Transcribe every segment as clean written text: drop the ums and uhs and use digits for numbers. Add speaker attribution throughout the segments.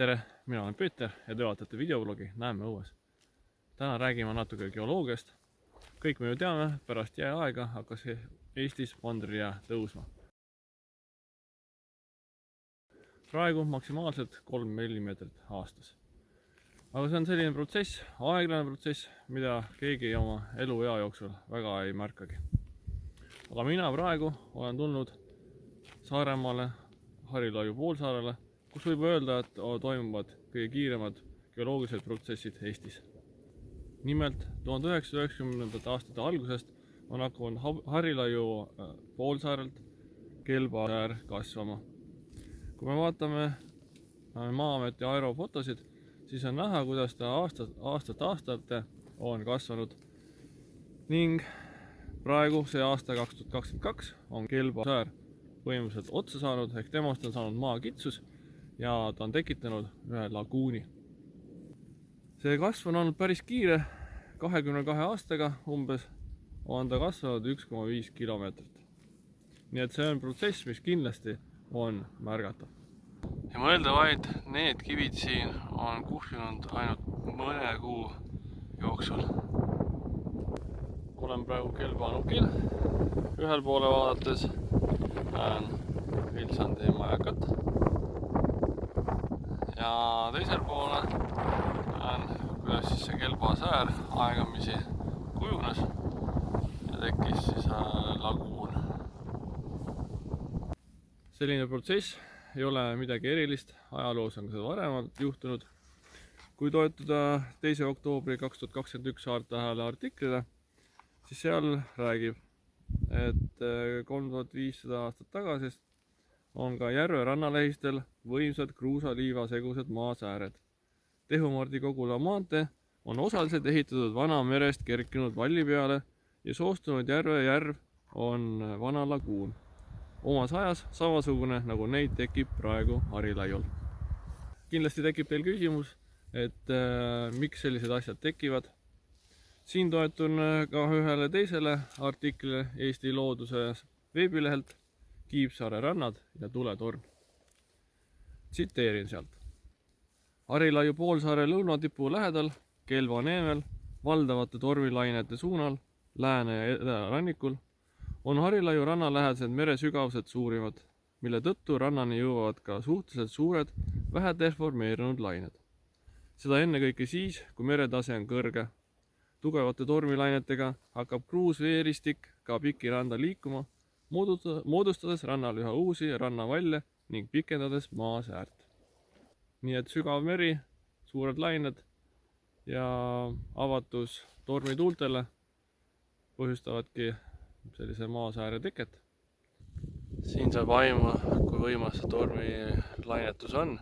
Speaker 1: tere, mina olen Peeter ja te vaatate videoblogi Näeme õues. Täna räägime natuke geoloogiast. Kõik me ju teame, pärast jääaega hakkas Eestis mandrijää tõusma. Praegu maksimaalselt 3 mm aastas. Aga see on selline protsess, aeglane protsess, mida keegi oma eluea jooksul väga ei märkagi. Aga mina praegu olen tulnud Saaremaale, Harilaiu poolsaarele, kus võib öelda, et toimuvad kõige kiiremad geoloogilised protsessid Eestis. Nimelt 1990. aastate algusest on hakanud Harilaiu poolsaarelt Kelbasäär kasvama. Kui me vaatame Maa-ameti aerofotosid, siis on näha, kuidas ta aastat on kasvanud. Ning praegu see aasta 2022 on Kelbasäär põhimõtteliselt otsa saanud, ehk temast on saanud maakitsus ja ta on tekitanud ühe laguuni. See kasv on olnud päris kiire, 22 aastaga umbes on ta kasvanud 1,5 kilomeetrit. Nii et see on protsess, mis kindlasti on märgatav. Ja mõelda vaid, need kivid siin on kuhjunud ainult mõne kuu jooksul. Olen praegu Kelbanukil. Ühel poole vaadates näen Vilsandi majakat. Ja teisel poole näen, kuidas siis see Kelbasäär aegamisi kujunes ja tekkis siis laguun. Selline protsess ei ole midagi erilist, ajaloos on seda varemalt juhtunud. Kui toetuda 2. oktoobri 2021 Saartähele artiklile, siis seal räägib, et 3500 aastat tagasi on ka järve rannalähistel võimsad kruusaliiva segused maasääred. Tehumardi Kogula maantee on osaliselt ehitatud vana merest kerkinud valli peale ja soostunud järv on vana laguun. Omas ajas samasugune, nagu neid tekib praegu Harilaiul. Kindlasti tekib teil küsimus, et miks sellised asjad tekivad. Siin toetun ka ühele teisele artiklile Eesti looduse veebilehelt Kiivsaare rannad ja tuletorn. Tsiteerin sealt. Harilaiu poolsaare lõunatipu lähedal, Kelbaneemel, valdavate tormilainete suunal, lääne ja edarannikul, on Harilaiu rannalähedased meresügavused suurimad, mille tõttu rannani jõuavad ka suhteliselt suured, vähe deformeerunud lained. Seda ennekõike siis, kui meretase on kõrge. Tugevate tormilainetega hakkab kruusveeristik ka piki randa liikuma, moodustades rannal üha uusi rannavalle ning pikendades maasäärt. Nii et sügav meri, suured lained ja avatus tormituultele põhjustavadki sellise maasääre teket. Siin saab aimu, kui võimas tormilainetus on,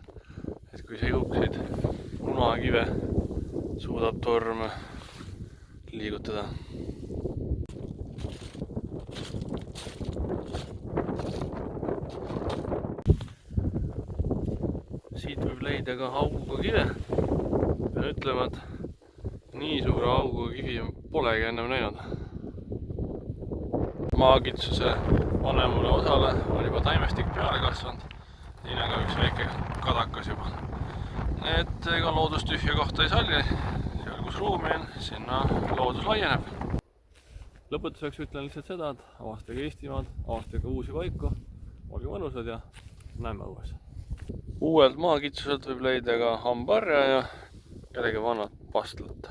Speaker 1: et kui seguksid punakive suudab torm liigutada. Siit võib leida ka auguga kive. Pean ütlema, et nii suure auguga kivi polegi ennem näinud. Maakitsuse vanemale osale on juba taimestik peale kasvanud. Siin on ka üks väike kadakas juba. Et ega loodus tühja kohta ei salli. Seal kus ruumi on, sinna loodus laieneb. Lõpetuseks ütlen lihtsalt seda, et avastage Eestimaad, avastage uusi paiku, olge mõnusad ja näeme õues. Uuelt maakitsuselt võib leida ka hambarja ja kellegi vanat pastlat.